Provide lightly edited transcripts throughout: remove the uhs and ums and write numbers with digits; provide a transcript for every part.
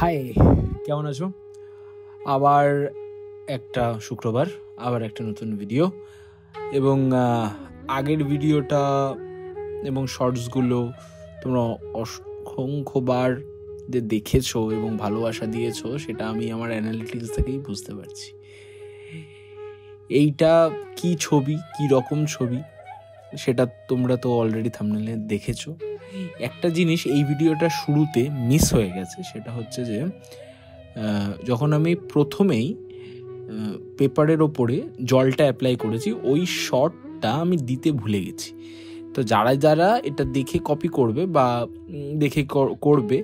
High, কেমন আছো? আবার একটা শুক্রবার, আবার একটা নতুন ভিডিও। এবং আগের ভিডিওটা এবং শর্টসগুলো তোমরা অসংখ্যবার যে দেখেছো এবং ভালোবাসা দিয়েছো, সেটা আমি আমার অ্যানালিটিক্স থেকেই বুঝতে পারছি। এইটা কি ছবি, কি রকম ছবি, সেটা তোমরা তো অলরেডি থাম্বনেলে দেখেছো। একটা জিনিস এই ভিডিওটা শুরুতে মিস হয়ে গেছে, সেটা হচ্ছে যে যখন আমি প্রথমেই পেপারের ওপরে জলটা অ্যাপ্লাই করেছি, ওই শটটা আমি দিতে ভুলে গেছি। তো যারা যারা এটা দেখে কপি করবে বা দেখে করবে,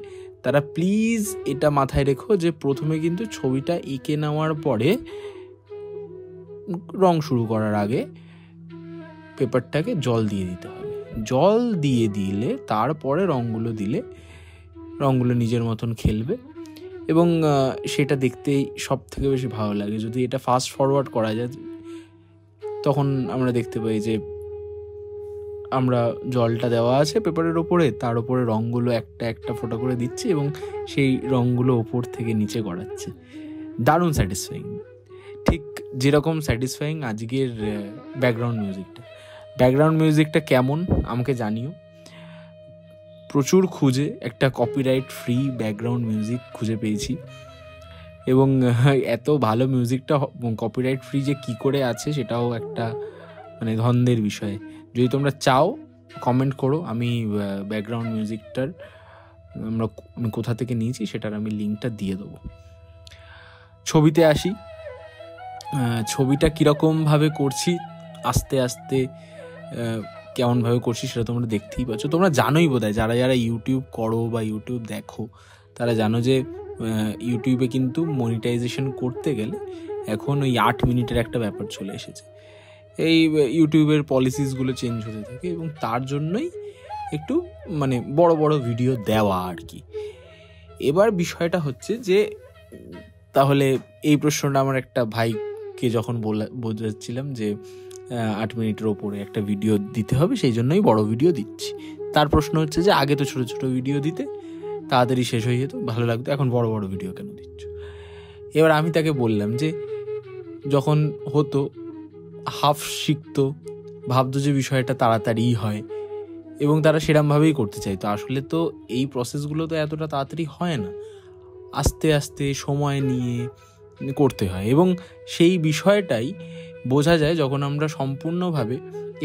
তারা প্লিজ এটা মাথায় রেখো যে প্রথমে কিন্তু ছবিটা এঁকে নেওয়ার পরে রং শুরু করার আগে পেপারটাকে জল দিয়ে দিতে হবে। জল দিয়ে দিলে তারপরে রঙগুলো দিলে রঙগুলো নিজের মতন খেলবে এবং সেটা দেখতেই সব থেকে বেশি ভালো লাগে। যদি এটা ফাস্ট ফরওয়ার্ড করা যায়, তখন আমরা দেখতে পাই যে আমরা জলটা দেওয়া আছে পেপারের ওপরে, তার ওপরে রঙগুলো একটা একটা ফোঁটা করে দিচ্ছি এবং সেই রঙগুলো ওপর থেকে নিচে গড়াচ্ছে। দারুণ স্যাটিসফাইং, ঠিক যেরকম স্যাটিসফাইং আজকের ব্যাকগ্রাউন্ড মিউজিকটা কেমন আমাকে জানিও। প্রচুর খুঁজে একটা কপিরাইট ফ্রি ব্যাকগ্রাউন্ড মিউজিক খুঁজে পেয়েছি এবং এত ভালো মিউজিকটা কপিরাইট ফ্রি যে কী করে আছে সেটাও একটা ধন্দের বিষয়। যদি তোমরা চাও কমেন্ট করো, আমি ব্যাকগ্রাউন্ড মিউজিকটার আমি কোথা থেকে নিয়েছি সেটার আমি লিঙ্কটা দিয়ে দেবো। ছবিতে আসি। ছবিটা কীরকমভাবে করছি, আস্তে আস্তে কেমনভাবে করছি সেটা তোমরা দেখতেই পাচ্ছ। তোমরা জানোই বোধহয়, যারা যারা ইউটিউব করো বা ইউটিউব দেখো, তারা জানো যে ইউটিউবে কিন্তু মনিটাইজেশন করতে গেলে এখন ওই 8 মিনিটের একটা ব্যাপার চলে এসেছে। এই ইউটিউবের পলিসিসগুলো চেঞ্জ হতে থাকে এবং তার জন্যই একটু বড় বড় ভিডিও দেওয়া আর কি। এবার বিষয়টা হচ্ছে যে তাহলে এই প্রশ্নটা আমার একটা ভাইকে যখন বোঝাচ্ছিলাম যে 8 মিনিটের ওপরে একটা ভিডিও দিতে হবে, সেই জন্যই বড় ভিডিও দিচ্ছি। তার প্রশ্ন হচ্ছে যে আগে তো ছোট ছোট ভিডিও দিতে, তাড়াতাড়ি শেষ হয়ে যেত, ভালো লাগতো, এখন বড় বড় ভিডিও কেন দিচ্ছ? এবার আমি তাকে বললাম যে যখন হতো হাফ শিখতো, ভাবতো যে বিষয়টা তাড়াতাড়িই হয় এবং তারা সেরমভাবেই করতে চাইতো। আসলে তো এই প্রসেসগুলো তো এতটা তাড়াতাড়ি হয় না, আস্তে আস্তে সময় নিয়ে করতে হয় এবং সেই বিষয়টাই বোঝা যায় যখন আমরা সম্পূর্ণভাবে,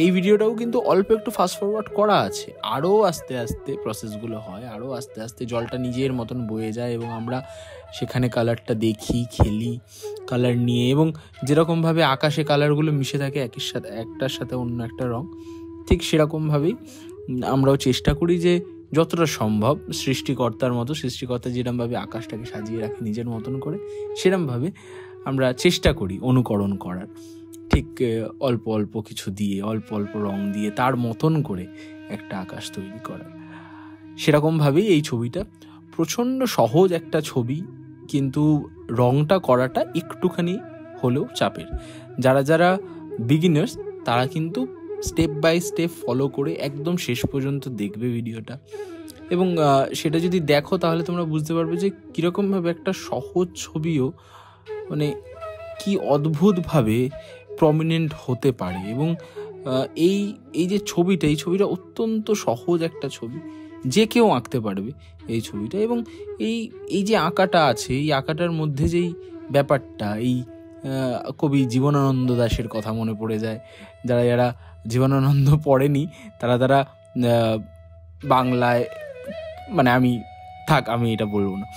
এই ভিডিওটাও কিন্তু অল্প একটু ফাস্ট ফরওয়ার্ড করা আছে, আরও আস্তে আস্তে প্রসেসগুলো হয়, আরও আস্তে আস্তে জলটা নিজের মতন বয়ে যায় এবং আমরা সেখানে কালারটা দেখি, খেলি কালার নিয়ে, এবং যেরকমভাবে আকাশে কালারগুলো মিশে থাকে একটার সাথে অন্য একটা রং, ঠিক সেরকমভাবেই আমরাও চেষ্টা করি যে যতটা সম্ভব সৃষ্টিকর্তা যেরকমভাবে আকাশটাকে সাজিয়ে রাখে নিজের মতন করে, সেরকমভাবে আমরা চেষ্টা করি অনুকরণ করার, ঠিক অল্প অল্প কিছু দিয়ে, অল্প অল্প রং দিয়ে তার মতন করে একটা আকাশ তৈরি করা। সেরকমভাবেই এই ছবিটা প্রচণ্ড সহজ একটা ছবি, কিন্তু রংটা করাটা একটুখানি হলেও চাপের। যারা যারা বিগিনার্স তারা কিন্তু স্টেপ বাই স্টেপ ফলো করে একদম শেষ পর্যন্ত দেখবে ভিডিওটা, এবং সেটা যদি দেখো তাহলে তোমরা বুঝতে পারবে যে কীরকমভাবে একটা সহজ ছবিও কি অদ্ভুতভাবে প্রমিনেন্ট হতে পারে। এবং এই যে এই ছবিটা অত্যন্ত সহজ একটা ছবি, যে কেউ আঁকতে পারবে এই ছবিটা। এবং এই যে আঁকাটা আছে, এই আঁকাটার মধ্যে যেই ব্যাপারটা, এই কবি জীবনানন্দ দাশের কথা মনে পড়ে যায়। যারা যারা জীবনানন্দ পড়েনি তারা বাংলায়, আমি এটা বলবো না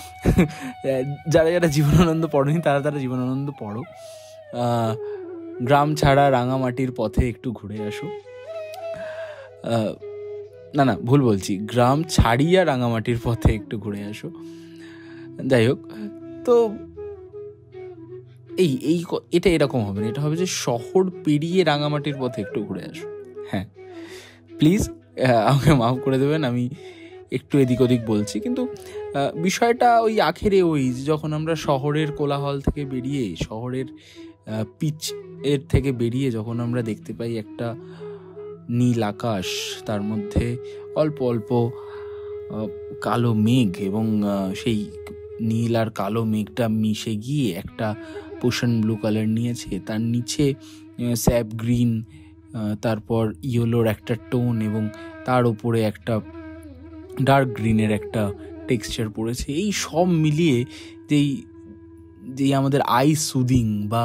যারা যারা জীবনানন্দ পড়েনি তারা জীবনানন্দ পড়ো। গ্রাম ছাড়া রাঙামাটির পথে একটু ঘুরে আসো, ভুল বলছি, গ্রাম ছাড়িয়া রাঙামাটির পথে একটু ঘুরে আসো। যাই হোক, তো এটা এরকম হবে না, এটা হবে যে শহর পেরিয়ে রাঙামাটির পথে একটু ঘুরে আসো। হ্যাঁ, প্লিজ আমাকে মাফ করে দেবেন, আমি একটু এদিক ওদিক বলছি, কিন্তু বিষয়টা ওই আখেরে যখন আমরা শহরের কোলাহল থেকে বেরিয়ে, শহরের পিচ এর থেকে বেরিয়ে যখন আমরা দেখতে পাই একটা নীল আকাশ, তার মধ্যে অল্প অল্প কালো মেঘ এবং সেই নীল আর কালো মেঘটা মিশে গিয়ে একটা পোশন ব্লু কালার নিয়েছে, তার নিচে স্যাপ গ্রিন, তারপর ইয়েলোর একটা টোন এবং তার উপরে একটা ডার্ক গ্রিনের একটা টেক্সচার পড়েছে। এই সব মিলিয়ে যেই আমাদের আই সুদিং বা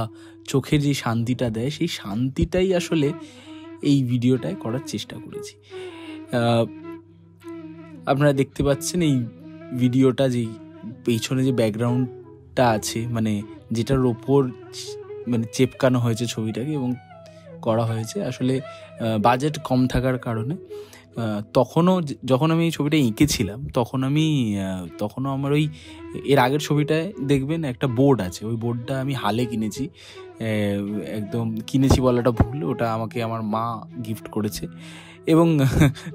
চোখের যে শান্তিটা দেয়, সেই শান্তিটাই আসলে এই ভিডিওটায় করার চেষ্টা করেছি। আপনারা দেখতে পাচ্ছেন এই ভিডিওটা, যেই পেছনে যে ব্যাকগ্রাউন্ডটা আছে, মানে যেটার ওপর মানে চেপকানো হয়েছে ছবিটাকে এবং করা হয়েছে, আসলে বাজেট কম থাকার কারণে তখনও যখন আমি এই ছবিটা এঁকেছিলাম তখনও আমার ওই এর আগের ছবিটায় দেখবেন একটা বোর্ড আছে, ওই বোর্ডটা আমি হালে কিনেছি, একদম কিনেছি বলাটা ভুল, ওটা আমাকে আমার মা গিফট করেছে এবং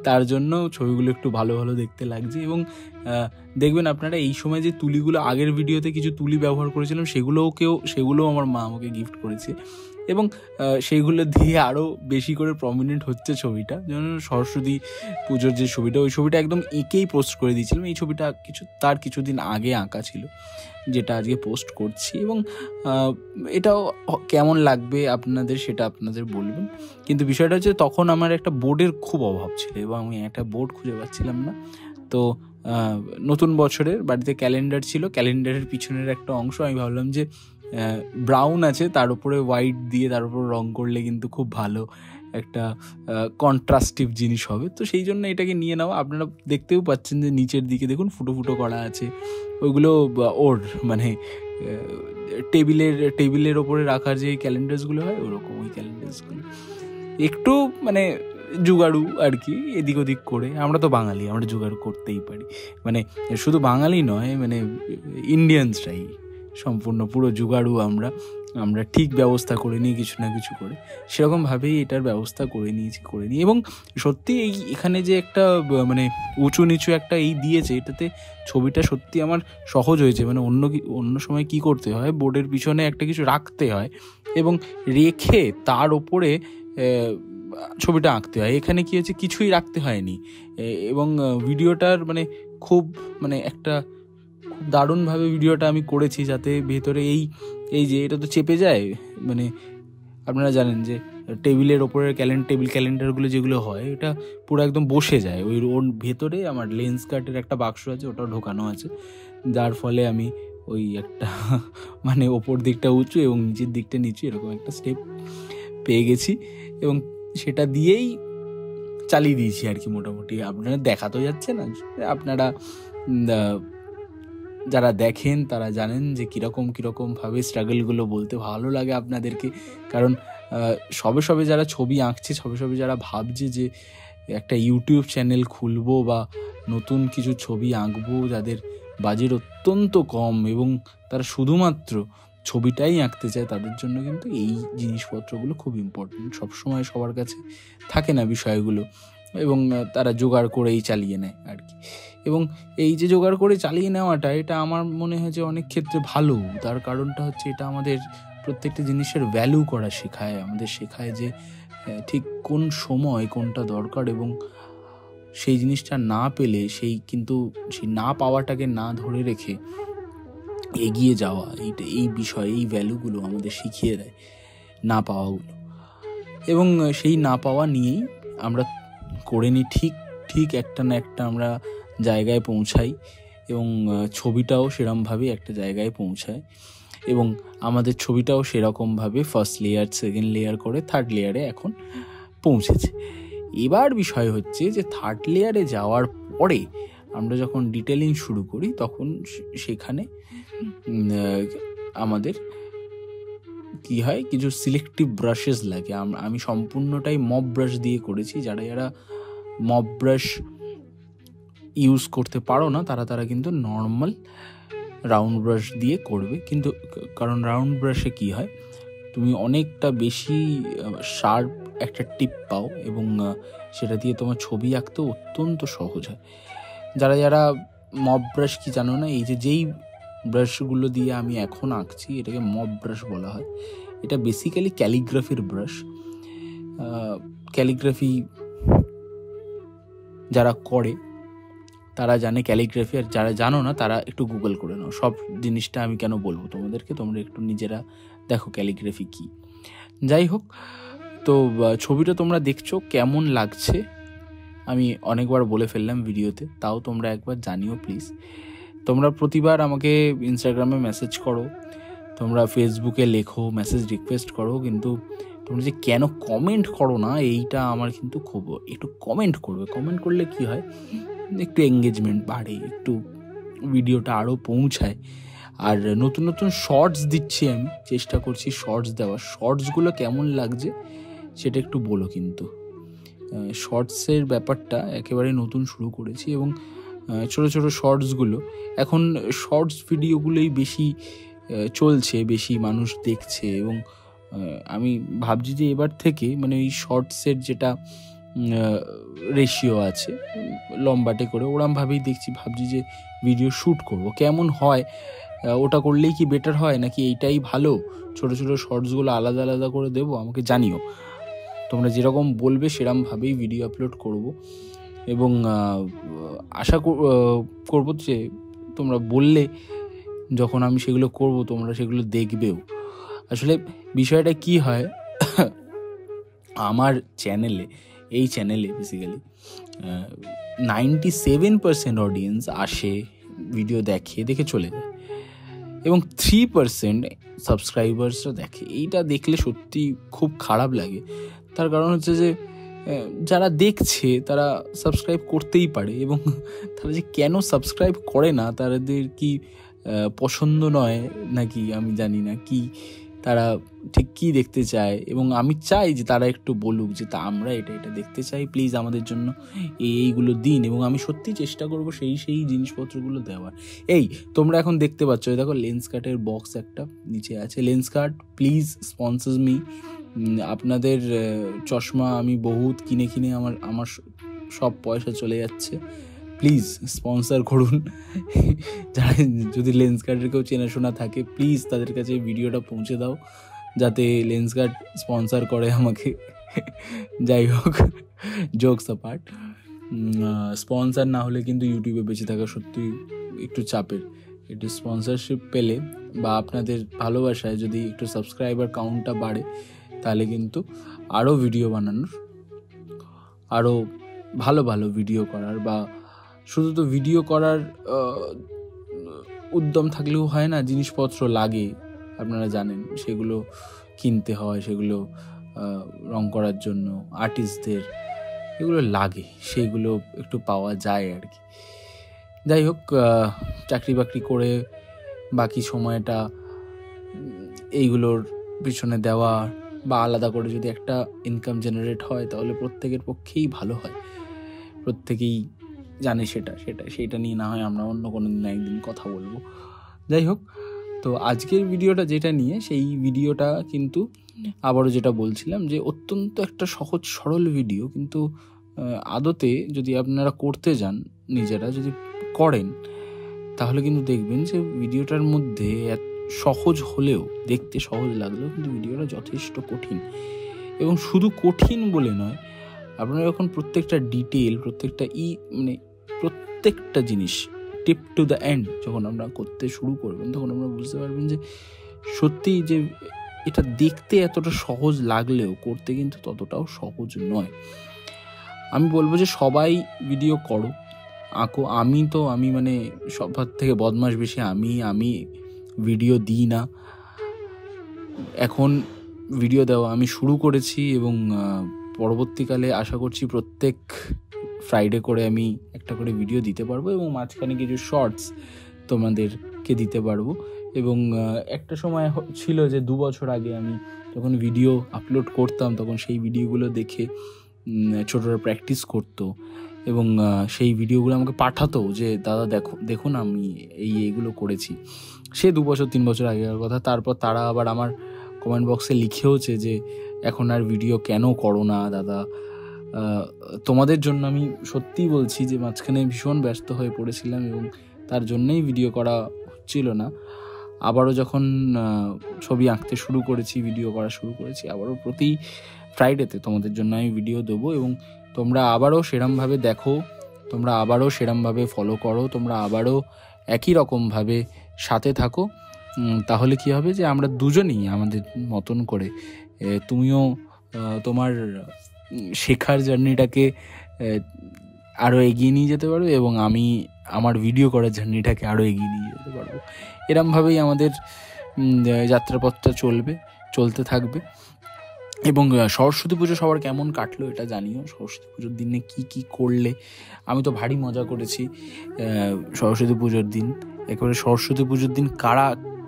তার জন্য ছবিগুলো একটু ভালো ভালো দেখতে লাগছে। এবং দেখবেন আপনারা এই সময় যে তুলিগুলো, আগের ভিডিওতে কিছু তুলি ব্যবহার করেছিলাম, সেগুলোও আমার মা আমাকে গিফট করেছে এবং সেইগুলো দিয়ে আরও বেশি করে প্রমিনেন্ট হচ্ছে ছবিটা। যেমন সরস্বতী পুজোর যে ছবিটা, ওই ছবিটা একদম এঁকেই পোস্ট করে দিয়েছিলাম। এই ছবিটা কিছুদিন আগে আঁকা ছিল, যেটা আজকে পোস্ট করছি। এবং এটাও কেমন লাগবে আপনাদের সেটা আপনাদের বলবেন। কিন্তু বিষয়টা হচ্ছে, তখন আমার একটা বোর্ডের খুব অভাব ছিল এবং আমি একটা বোর্ড খুঁজে পাচ্ছিলাম না। তো নতুন বছরের বাড়িতে ক্যালেন্ডার ছিল, ক্যালেন্ডারের পিছনের একটা অংশ আমি ভাবলাম যে ব্রাউন আছে, তার উপরে হোয়াইট দিয়ে তার উপর রং করলে কিন্তু খুব ভালো একটা কন্ট্রাস্টিভ জিনিস হবে। তো সেই জন্য এটাকে নিয়ে নেওয়া। আপনারা দেখতেও পাচ্ছেন যে নিচের দিকে দেখুন ফুটো ফুটো করা আছে, ওইগুলো ওর মানে টেবিলের ওপরে রাখার যে ক্যালেন্ডার্সগুলো হয় ওরকম ওই ক্যালেন্ডার্সগুলো একটু মানে জোগাড়ু আর কি, এদিক ওদিক করে। আমরা তো বাঙালি, আমরা জোগাড়ু করতেই পারি। মানে শুধু বাঙালি নয়, মানে ইন্ডিয়ানসরাই সম্পূর্ণ পুরো জোগাড়ু। আমরা ঠিক ব্যবস্থা করে নিই কিছু না কিছু করে, সেরকমভাবেই এটার ব্যবস্থা করে নিই। এবং সত্যি এখানে যে একটা মানে উঁচু নিচু একটা দিয়েছে, এটাতে ছবিটা সত্যি আমার সহজ হয়েছে। মানে অন্য সময় কি করতে হয়, বোর্ডের পিছনে একটা কিছু রাখতে হয় এবং রেখে তার ওপরে ছবিটা আঁকতে হয়। এখানে কি হয়েছে, কিছুই রাখতে হয়নি এবং ভিডিওটার মানে খুব দারুণভাবে ভিডিওটা আমি করেছি, যাতে ভেতরে এই যে এটা তো চেপে যায়। মানে আপনারা জানেন যে টেবিলের ওপরের টেবিল ক্যালেন্ডারগুলো যেগুলো হয়, এটা পুরো একদম বসে যায়। ওর ভেতরে আমার লেন্স কার্টের একটা বাক্স আছে, ওটাও ঢোকানো আছে, যার ফলে আমি ওই একটা মানে ওপর দিকটা উঁচু এবং নিচের দিকটা নিচু এরকম একটা স্টেপ পেয়ে গেছি এবং সেটা দিয়েই চালিয়ে দিয়েছি আর কি মোটামুটি। আপনারা দেখা তো যাচ্ছে না, আপনারা যারা দেখেন তারা জানেন যে কীরকমভাবে স্ট্রাগলগুলো বলতে ভালো লাগে আপনাদেরকে। কারণ সবে যারা ছবি আঁকছে, সবে যারা ভাবছে যে একটা ইউটিউব চ্যানেল খুলবো বা নতুন কিছু ছবি আঁকবো, যাদের বাজেট অত্যন্ত কম এবং তারা শুধুমাত্র ছবিটাই আঁকতে চায়, তাদের জন্য কিন্তু এই জিনিসপত্রগুলো খুব ইম্পর্টেন্ট। সবসময় সবার কাছে থাকে না বিষয়গুলো এবং তারা জোগাড় করেই চালিয়ে নেয় আর কি। এবং এই যে জোগাড় করে চালিয়ে নেওয়াটা, এটা আমার মনে হয় যে অনেক ক্ষেত্রে ভালো। তার কারণটা হচ্ছে, এটা আমাদের প্রত্যেকটা জিনিসের ভ্যালু করা শেখায়, আমাদের শেখায় যে ঠিক কোন সময় কোনটা দরকার এবং সেই জিনিসটা না পেলে সেই না পাওয়াটাকে না ধরে রেখে এগিয়ে যাওয়া, এই বিষয়, এই ভ্যালুগুলো আমাদের শিখিয়ে দেয় না পাওয়াগুলো। এবং সেই না পাওয়া নিয়েই আমরা করে নিই ঠিক একটা না একটা আমরা জায়গায় পৌঁছাই এবং ছবিটাও সেরকমভাবে একটা জায়গায় পৌঁছায় এবং আমাদের ছবিটাও সেরকমভাবে ফার্স্ট লেয়ার, সেকেন্ড লেয়ার করে থার্ড লেয়ারে এখন পৌঁছেছে। এবার বিষয় হচ্ছে যে থার্ড লেয়ারে যাওয়ার পরে আমরা যখন ডিটেলিং শুরু করি, তখন সেখানে আমাদের কি হয়, কিছু সিলেক্টিভ ব্রাশেস লাগে। আমি সম্পূর্ণটাই মব ব্রাশ দিয়ে করেছি। যারা মব ব্রাশ ইউজ করতে পারো না, তারা কিন্তু নর্মাল রাউন্ড ব্রাশ দিয়ে করবে। কিন্তু কারণ রাউন্ড ব্রাশে কি হয়, তুমি অনেকটা বেশি শার্প একটা টিপ পাও এবং সেটা দিয়ে তোমার ছবি আঁকতে অত্যন্ত সহজ হয়। যারা মব ব্রাশ কি জানো না, যেই ব্রাশগুলো দিয়ে আমি এখন আঁকছি, এটাকে মব ব্রাশ বলা হয়। এটা বেসিক্যালি ক্যালিগ্রাফির ব্রাশ। ক্যালিগ্রাফি যারা করে তারা জানে ক্যালিগ্রাফি, আর যারা জানো না তারা একটু গুগল করে নাও। সব জিনিসটা আমি কেন বলবো তোমাদেরকে, তোমরা একটু নিজেরা দেখো ক্যালিগ্রাফি কী। যাই হোক, তো ছবিটা তোমরা দেখছো কেমন লাগছে আমি অনেকবার বলে ফেললাম ভিডিওতে, তাও তোমরা একবার জানিও প্লিজ। তোমরা প্রতিবার আমাকে ইনস্টাগ্রামে মেসেজ করো, তোমরা ফেসবুকে লেখো, মেসেজ রিকোয়েস্ট করো, কিন্তু তোমরা যে কেন কমেন্ট করো না এইটা আমার কিন্তু খুব, একটু কমেন্ট করবে। কমেন্ট করলে কি হয়, একটু এঙ্গেজমেন্ট বাড়ে, একটু ভিডিওটা আরও পৌঁছায়। আর নতুন নতুন শর্টস দিচ্ছি, আমি চেষ্টা করছি শর্টস দেওয়ার। শর্টসগুলো কেমন লাগছে সেটা একটু বলো কিন্তু। শর্টসের ব্যাপারটা একেবারে নতুন শুরু করেছি, এবং ছোটো ছোটো শর্টসগুলো, এখন শর্টস ভিডিওগুলোই বেশি চলছে, বেশি মানুষ দেখছে। এবং আমি ভাবছি যে এবার থেকে মানে ওই শর্টসের যেটা রেশিও আছে লম্বাটে করে ওরমভাবেই ভাবছি যে ভিডিও শ্যুট করবো। কেমন হয় ওটা করলেই কি বেটার হয়, নাকি এইটাই ভালো, ছোটো ছোটো শর্টসগুলো আলাদা আলাদা করে দেবো, আমাকে জানিও। তোমরা যেরকম বলবে সেরকমভাবেই ভিডিও আপলোড করব, এবং আশা করবো যে তোমরা বললে যখন আমি সেগুলো করব তোমরা সেগুলো দেখবেও। আসলে বিষয়টা কি হয়, আমার এই চ্যানেলে বেসিক্যালি 97% অডিয়েন্স আসে, ভিডিও দেখে চলে যায়, এবং 3% সাবস্ক্রাইবার্সরা দেখে। এইটা দেখলে সত্যি খুব খারাপ লাগে। তার কারণ হচ্ছে যে যারা দেখছে তারা সাবস্ক্রাইব করতেই পারে, এবং তারা যে কেন সাবস্ক্রাইব করে না, তাদের কি পছন্দ নয় নাকি আমি জানি না, কি তারা ঠিক কী দেখতে চায়। এবং আমি চাই যে তারা একটু বলুক যে তা আমরা এটা দেখতে চাই, প্লিজ আমাদের জন্য এইগুলো দিন, এবং আমি সত্যি চেষ্টা করব সেই জিনিসপত্রগুলো দেওয়ার। এই তোমরা এখন দেখতে পাচ্ছ, দেখো লেন্স কার্টের বক্স একটা নিচে আছে। Lens cart please sponsor me. আপনাদের চশমা আমি বহুত কিনে আমার সব পয়সা চলে যাচ্ছে, প্লিজ স্পন্সর করুন। যারা যদি লেন্স কার্টের কেউ চেনাশোনা থাকে প্লিজ তাদের কাছে ভিডিওটা পৌঁছে দাও, যাতে লেন্স কার্ট স্পন্সর করে আমাকে। যাই হোক, জোকস অ্যাপার্ট, স্পন্সর না হলে কিন্তু ইউটিউবে বেঁচে থাকা সত্যি একটু চাপের। একটু স্পন্সরশিপ পেলে বা আপনাদের ভালোবাসায় যদি একটু সাবস্ক্রাইবার কাউন্টটা বাড়ে, তাহলে কিন্তু আরও ভিডিও বানানোর, আরও ভালো ভিডিও করার, বা শুধু তো ভিডিও করার উদ্যম থাকলেও হয় না, জিনিসপত্র লাগে, আপনারা জানেন, সেগুলো কিনতে হয়, সেগুলো রং করার জন্য আর্টিস্টদের এগুলো লাগে, সেইগুলো একটু পাওয়া যায় আর কি। যাই হোক, চাকরি বাকরি করে বাকি সময়টা এইগুলোর পিছনে দেওয়া, বা আলাদা করে যদি একটা ইনকাম জেনারেট হয় তাহলে প্রত্যেকের পক্ষেই ভালো হয়। প্রত্যেকেই জানে সেটা নিয়ে না হয় আমরা অন্য কোনো দিন একদিন কথা বলবো। যাই হোক, তো আজকের ভিডিওটা যেটা নিয়ে, সেই ভিডিওটা কিন্তু আবারও যেটা বলছিলাম যে অত্যন্ত একটা সহজ সরল ভিডিও, কিন্তু আদতে যদি আপনারা করতে যান, নিজেরা যদি করেন, তাহলে কিন্তু দেখবেন যে ভিডিওটার মধ্যে সহজ হলেও, দেখতে সহজ লাগলেও কিন্তু ভিডিওটা যথেষ্ট কঠিন। এবং শুধু কঠিন বলে নয়, আপনারা যখন প্রত্যেকটা ডিটেল, প্রত্যেকটা জিনিস টিপ টু দ্য এন্ড যখন আমরা করতে শুরু করবেন, তখন আমরা বুঝতে পারবেন যে সত্যিই যে এটা দেখতে এতটা সহজ লাগলেও করতে কিন্তু ততটাও সহজ নয়। আমি বলবো যে সবাই ভিডিও করো, আঁকো। আমি মানে সবার থেকে বদমাশ বেশি, আমি ভিডিও দিই না। এখন ভিডিও দেওয়া আমি শুরু করেছি, এবং পরবর্তীকালে আশা করছি প্রত্যেক ফ্রাইডে করে আমি একটা করে ভিডিও দিতে পারবো, এবং মাঝখানে কিছু শর্টস তোমাদেরকে দিতে পারবো। এবং একটা সময় ছিল যে 2 বছর আগে আমি যখন ভিডিও আপলোড করতাম, তখন সেই ভিডিওগুলো দেখে ছোটরা প্র্যাকটিস করতো, এবং সেই ভিডিওগুলো আমাকে পাঠাতো যে দাদা দেখুন আমি এইগুলো করেছি। সে 2 বছর 3 বছর আগেকার কথা। তারপর তারা আবার আমার কমেন্ট বক্সে লিখেওছে যে এখন আর ভিডিও কেন করো না দাদা। তোমাদের জন্য আমি সত্যিই বলছি যে মাঝখানে ভীষণ ব্যস্ত হয়ে পড়েছিলাম, এবং তার জন্যই ভিডিও করা হচ্ছিল না। আবারও যখন ছবি আঁকতে শুরু করেছি, ভিডিও করা শুরু করেছি, আবারও প্রতি ফ্রাইডেতে তোমাদের জন্য আমি ভিডিও দেবো, এবং তোমরা আবারও সেরমভাবে দেখো, তোমরা আবারও সেরমভাবে ফলো করো, তোমরা আবারও একই রকমভাবে সাথে থাকো। তাহলে কি হবে যে আমরা দুজনেই আমাদের মতন করে তুমিও তোমার শেখার জার্নিটাকে আরও এগিয়ে নিয়ে যেতে পারবে এবং আমি আমার ভিডিও করার জার্নিটাকে আরও এগিয়ে নিয়ে যেতে পারবো। এরমভাবেই আমাদের যাত্রাপথটা চলতে থাকবে। এবং সরস্বতী পুজো সবার কেমন কাটলো এটা জানিও। সরস্বতী পুজোর দিনে কি করলে? আমি তো ভারী মজা করেছি সরস্বতী পুজোর দিন। একেবারে সরস্বতী পুজোর দিন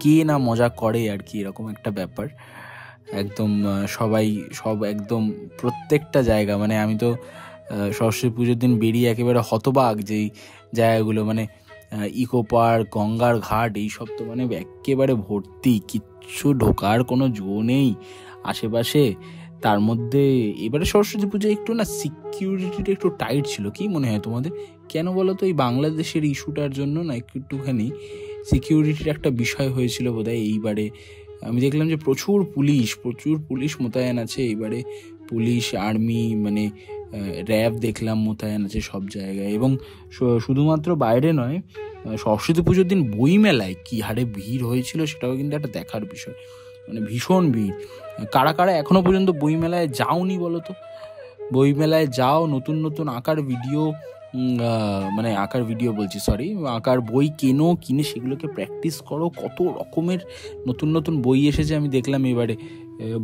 কে না মজা করে আর কি, এরকম একটা ব্যাপার। একদম সব একদম প্রত্যেকটা জায়গা, মানে আমি তো সরস্বতী পুজোর দিন বেরিয়ে একেবারে হতবাক, যেই জায়গাগুলো মানে ইকো পার্ক, গঙ্গার ঘাট, এইসব তো মানে একেবারে ভর্তি, কিচ্ছু ঢোকার কোনো জো নেই আশেপাশে। তার মধ্যে এবারে সরস্বতী পুজো একটু না সিকিউরিটিটা একটু টাইট ছিল। কি মনে হয় তোমাদের? কেন বলো তো? এই বাংলাদেশের ইস্যুটার জন্য না একটুখানি সিকিউরিটির একটা বিষয় হয়েছিল বোধহয় এইবারে। আমি দেখলাম যে প্রচুর পুলিশ মোতায়েন আছে এইবারে। পুলিশ, আর্মি, মানে র্যাব দেখলাম মোতায়েন আছে সব জায়গায়। এবং শুধুমাত্র বাইরে নয়, সরস্বতী পুজোর দিন বইমেলায় কি হারে ভিড় হয়েছিল সেটাও কিন্তু একটা দেখার বিষয়। মানে ভীষণ ভিড়। কারা এখনো পর্যন্ত বইমেলায় যাওনি বলো তো? বইমেলায় যাও, নতুন আঁকার ভিডিও বলছি, আঁকার বই কিনে সেগুলোকে প্র্যাকটিস করো। কত রকমের নতুন বই এসেছে আমি দেখলাম এবারে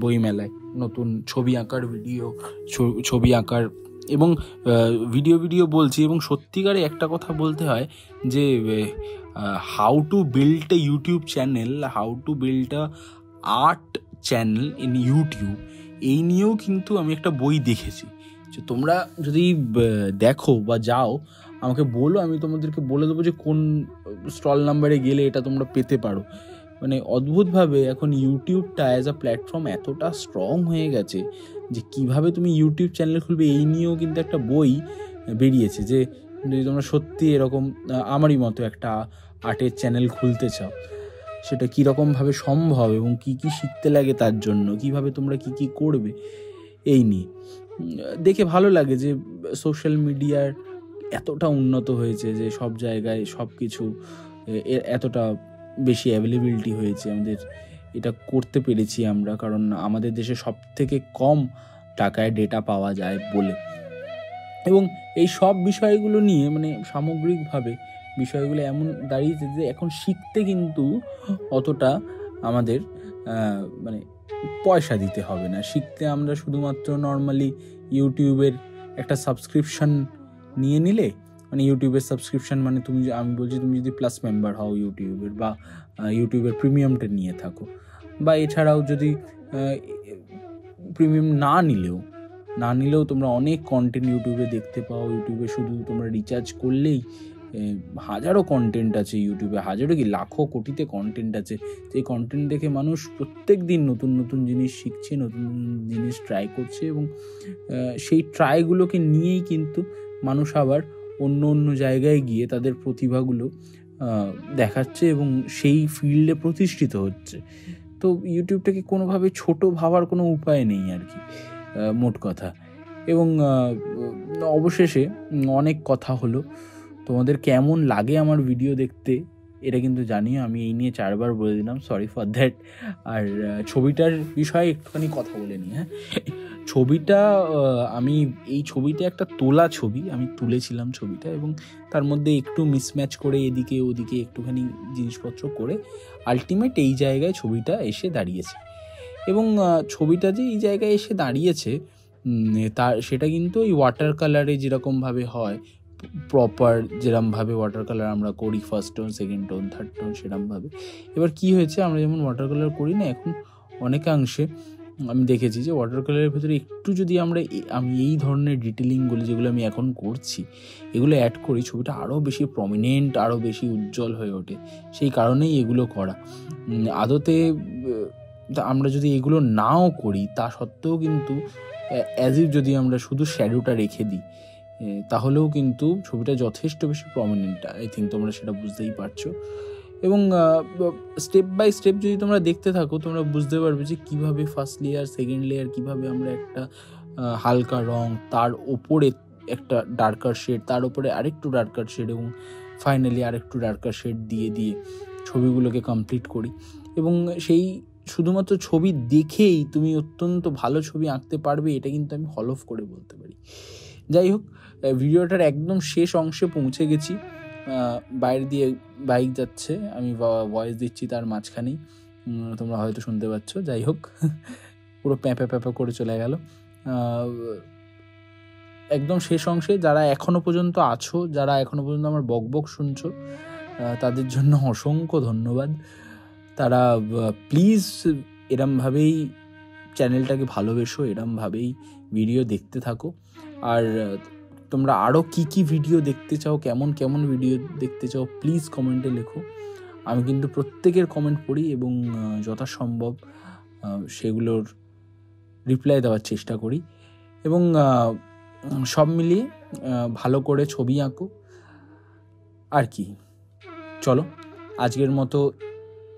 বইমেলায়। নতুন ছবি আঁকার এবং ভিডিও বলছি। এবং সত্যিকারে একটা কথা বলতে হয় যে how to build a YouTube channel, how to build a art channel in YouTube, এই নিয়েও কিন্তু আমি একটা বই দেখেছি। যে তোমরা যদি দেখো বা যাও আমাকে বলো, আমি তোমাদেরকে বলে দেবো যে কোন স্টল নাম্বারে গেলে এটা তোমরা পেতে পারো। মানে অদ্ভুতভাবে এখন ইউটিউবটা অ্যাজ আ প্ল্যাটফর্ম এতটা স্ট্রং হয়ে গেছে যে কিভাবে তুমি ইউটিউব চ্যানেল খুলবে এই নিয়েও কিন্তু একটা বই বেরিয়েছে। যে যদি তোমরা সত্যি এরকম আমারই মতো একটা আর্টের চ্যানেল খুলতে চাও, সেটা কীরকমভাবে সম্ভব এবং কি শিখতে লাগে তার জন্য, কিভাবে তোমরা কি করবে, এই নিয়ে দেখে ভালো লাগে যে সোশ্যাল মিডিয়ার এতটা উন্নত হয়েছে, যে সব জায়গায় সব কিছু এতটা বেশি অ্যাভেলেবিলিটি হয়েছে। আমাদের এটা করতে পেরেছি আমরা, কারণ আমাদের দেশে সব থেকে কম টাকায় ডেটা পাওয়া যায় বলে। এবং এই সব বিষয়গুলো নিয়ে মানে সামগ্রিকভাবে বিষয়গুলো এমন দাঁড়িয়েছে যে এখন শিখতে কিন্তু অতটা আমাদের মানে পয়সা দিতে হবে না। শিখতে আমরা শুধুমাত্র নর্মালি ইউটিউবের একটা সাবস্ক্রিপশন নিয়ে নিলে, মানে ইউটিউবের সাবস্ক্রিপশন মানে আমি বলছি তুমি যদি প্লাস মেম্বার হও ইউটিউবের, বা ইউটিউবের প্রিমিয়ামটা নিয়ে থাকো, বা এছাড়াও যদি প্রিমিয়াম না নিলেও তোমরা অনেক কন্টেন্ট ইউটিউবে দেখতে পাও। ইউটিউবে শুধু তোমরা রিচার্জ করলেই হাজারো কন্টেন্ট আছে ইউটিউবে, লাখো কোটিতে কন্টেন্ট আছে। সেই কন্টেন্ট দেখে মানুষ প্রত্যেক দিন নতুন জিনিস শিখছে, নতুন জিনিস ট্রাই করছে, এবং সেই ট্রাইগুলোকে নিয়েই কিন্তু মানুষ আবার অন্য জায়গায় গিয়ে তাদের প্রতিভাগুলো দেখাচ্ছে এবং সেই ফিল্ডে প্রতিষ্ঠিত হচ্ছে। তো ইউটিউবটাকে কোনোভাবে ছোট ভাবার কোনো উপায় নেই আর কি, মোট কথা। এবং অবশেষে অনেক কথা হলো। তোমাদের কেমন লাগে আমার ভিডিও দেখতে এটা কিন্তু জানিও। আমি এই নিয়ে 4 বার বলে দিলাম, সরি ফর দ্যাট। আর ছবিটার বিষয়ে একটুখানি কথা বলে নিই। হ্যাঁ, এই ছবিটা একটা তোলা ছবি, আমি তুলেছিলাম ছবিটা, এবং তার মধ্যে একটু মিসম্যাচ করে এদিকে ওদিকে একটুখানি জিনিসপত্র করে আলটিমেট এই জায়গায় ছবিটা এসে দাঁড়িয়েছে। এবং ছবিটা যে এই জায়গায় এসে দাঁড়িয়েছে সেটা কিন্তু ওই ওয়াটার কালারে যেরকমভাবে হয়, প্রপার যেরমভাবে ওয়াটার কালার আমরা করি, first tone, second tone, third tone, সেরমভাবে। এবার কি হয়েছে, আমরা যেমন ওয়াটার কালার করি না এখন অনেকাংশে, আমি দেখেছি যে ওয়াটার কালারের ভেতরে একটু যদি আমি এই ধরনের ডিটেলিংগুলো যেগুলো আমি এখন করছি এগুলো অ্যাড করি, ছবিটা আরও বেশি প্রমিনেন্ট, আরও বেশি উজ্জ্বল হয়ে ওঠে। সেই কারণেই এগুলো করা। আদতে আমরা যদি এগুলো নাও করি তা সত্ত্বেও কিন্তু অ্যাজ ইফ যদি আমরা শুধু শ্যাডোটা রেখে দিই তাহলেও কিন্তু ছবিটা যথেষ্ট বেশি প্রমিনেন্ট। আই থিঙ্ক তোমরা সেটা বুঝতেই পারছো। এবং স্টেপ বাই স্টেপ যদি তোমরা দেখতে থাকো তোমরা বুঝতে পারবে যে কীভাবে ফার্স্ট লেয়ার, সেকেন্ড লেয়ার, কীভাবে আমরা একটা হালকা রং তার ওপরে একটা ডার্কার শেড, তার উপরে আরেকটু ডার্কার শেড এবং ফাইনালি আরেকটু ডার্কার শেড দিয়ে দিয়ে ছবিগুলোকে কমপ্লিট করি। এবং সেই শুধুমাত্র ছবি দেখেই তুমি অত্যন্ত ভালো ছবি আঁকতে পারবে এটা কিন্তু আমি হলফ করে বলতে পারি। যাই হোক, ভিডিওটার একদম শেষ অংশে পৌঁছে গেছি। বাইরে দিয়ে বাইক যাচ্ছে, আমি ভয়েস দিচ্ছি তার মাঝখানেই, তোমরা হয়তো শুনতে পাচ্ছ। যাই হোক, পুরো প্যাঁপা প্যাঁপা করে চলে গেল। একদম শেষ অংশে যারা এখনও পর্যন্ত আছো, যারা এখনও পর্যন্ত আমার বকবক শুনছো, তাদের জন্য অসংখ্য ধন্যবাদ। তারা প্লিজ এরমভাবেই চ্যানেলটাকে ভালোবেসো, এরমভাবেই ভিডিও দেখতে থাকো। আর তোমরা আরও কী কী ভিডিও দেখতে চাও, কেমন কেমন ভিডিও দেখতে চাও, প্লিজ কমেন্টে লেখো। আমি কিন্তু প্রত্যেকের কমেন্ট পড়ি এবং যথাসম্ভব সেগুলোর রিপ্লাই দেওয়ার চেষ্টা করি। এবং সব মিলিয়ে ভালো করে ছবি আঁকো। আর কি, চলো আজকের মতো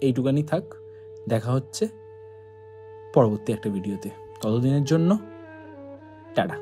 এইটুকানি থাক। দেখা হচ্ছে পরবর্তী একটা ভিডিওতে। ততদিনের জন্য টাটা।